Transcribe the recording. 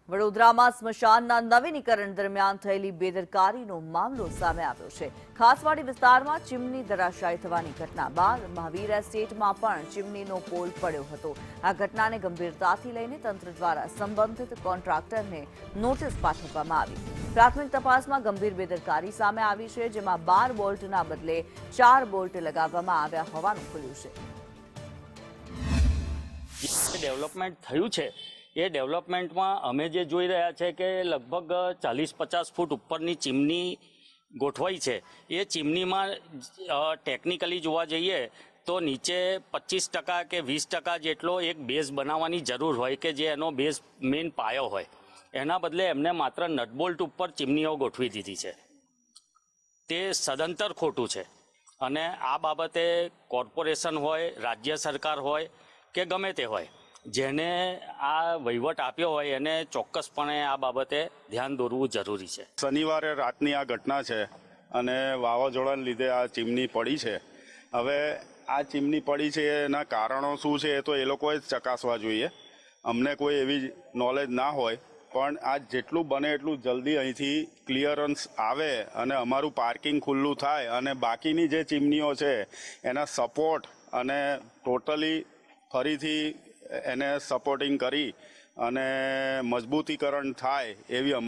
વડોદરામાં સ્મશાનના નવીનીકરણ દરમિયાન થયેલી બેદરકારીનો મામલો સામે આવ્યો છે। ખાસવાડી વિસ્તારમાં ચીમની ધરાશાયી થવાની ઘટના બાદ મહાવીર એસ્ટેટમાં પણ ચીમનીનો પોલ પડ્યો હતો। આ ઘટનાને ગંભીરતાથી લઈને તંત્ર દ્વારા સંબંધિત કોન્ટ્રાક્ટરને નોટિસ પાઠવવામાં આવી। પ્રાથમિક તપાસમાં ગંભીર બેદરકારી સામે આવી છે, જેમાં 12 બોલ્ટના બદલે 4 બોલ્ટ લગાવવામાં આવ્યા હોવાનું ખુલ્યું છે। ડેવલપમેન્ટ થયું છે એ ડેવલપમેન્ટમાં અમે જે જોઈ રહ્યા છે કે લગભગ 40-50 ફૂટ ઉપરની ચીમની ગોઠવાઈ છે। એ ચીમનીમાં ટેકનિકલી જોવા જઈએ તો નીચે 25% કે 20% જેટલો એક બેઝ બનાવવાની જરૂર હોય કે જે એનો બેઝ મેઇન પાયો હોય, એના બદલે એમને માત્ર નટબોલ્ટ ઉપર ચીમનીઓ ગોઠવી દીધી છે। તે સદંતર ખોટું છે અને આ બાબતે કોર્પોરેશન હોય, રાજ્ય સરકાર હોય કે ગમે તે હોય, જેને આ વહીવટ આપ્યો હોય એને ચોક્કસપણે આ બાબતે ધ્યાન દોરવું જરૂરી છે। શનિવારે રાતની આ ઘટના છે અને વાવાઝોડાને લીધે આ ચીમની પડી છે। હવે આ ચીમની પડી છે એના કારણો શું છે એ તો એ લોકોએ જ ચકાસવા જોઈએ। અમને કોઈ એવી નોલેજ ના હોય, પણ આ જેટલું બને એટલું જલ્દી અહીંથી ક્લિયરન્સ આવે અને અમારું પાર્કિંગ ખુલ્લું થાય અને બાકીની જે ચીમનીઓ છે એના સપોર્ટ અને ટોટલી ફરીથી એને સપોર્ટિંગ કરી અને મજબૂતીકરણ થાય એવી અમારી